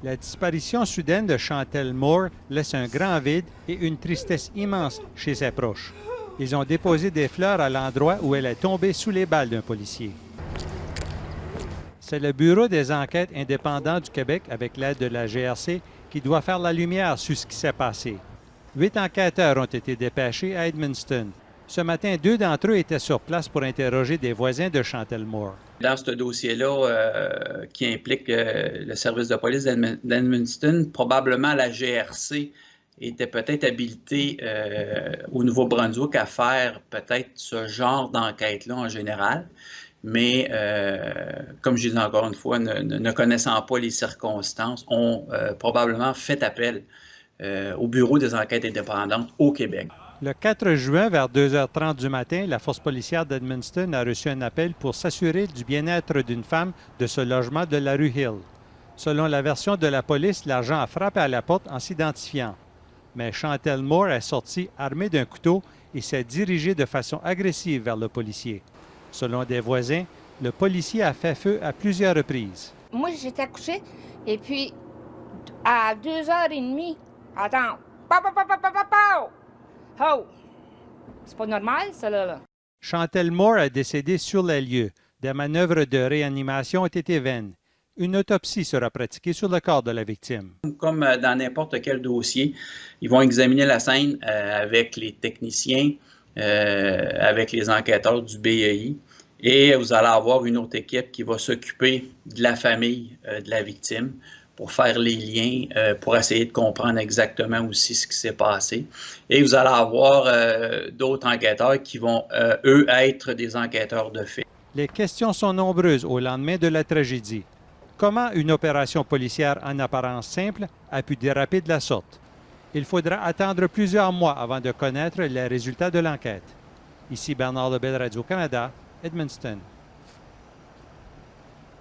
La disparition soudaine de Chantel Moore laisse un grand vide et une tristesse immense chez ses proches. Ils ont déposé des fleurs à l'endroit où elle est tombée sous les balles d'un policier. C'est le Bureau des enquêtes indépendants du Québec, avec l'aide de la GRC, qui doit faire la lumière sur ce qui s'est passé. 8 enquêteurs ont été dépêchés à Edmundston. Ce matin, 2 d'entre eux étaient sur place pour interroger des voisins de Chantel Moore. Dans ce dossier-là, qui implique le service de police d'Edmundston, probablement la GRC était peut-être habilitée au Nouveau-Brunswick à faire peut-être ce genre d'enquête-là en général. Mais, comme je dis encore une fois, ne connaissant pas les circonstances, ont probablement fait appel au Bureau des enquêtes indépendantes au Québec. Le 4 juin, vers 2h30 du matin, la force policière d'Edmundston a reçu un appel pour s'assurer du bien-être d'une femme de ce logement de la rue Hill. Selon la version de la police, l'agent a frappé à la porte en s'identifiant. Mais Chantel Moore est sortie armée d'un couteau et s'est dirigée de façon agressive vers le policier. Selon des voisins, le policier a fait feu à plusieurs reprises. Moi, j'étais couchée et puis à 2h30, attends, oh! C'est pas normal, ça, là. Chantel Moore a décédé sur les lieux. Des manœuvres de réanimation ont été vaines. Une autopsie sera pratiquée sur le corps de la victime. Comme dans n'importe quel dossier, ils vont examiner la scène avec les techniciens, avec les enquêteurs du BEI. Et vous allez avoir une autre équipe qui va s'occuper de la famille de la victime pour faire les liens, pour essayer de comprendre exactement aussi ce qui s'est passé. Et vous allez avoir d'autres enquêteurs qui vont, eux, être des enquêteurs de fait. Les questions sont nombreuses au lendemain de la tragédie. Comment une opération policière en apparence simple a pu déraper de la sorte? Il faudra attendre plusieurs mois avant de connaître les résultats de l'enquête. Ici Bernard Lebel, Radio-Canada, Edmundston.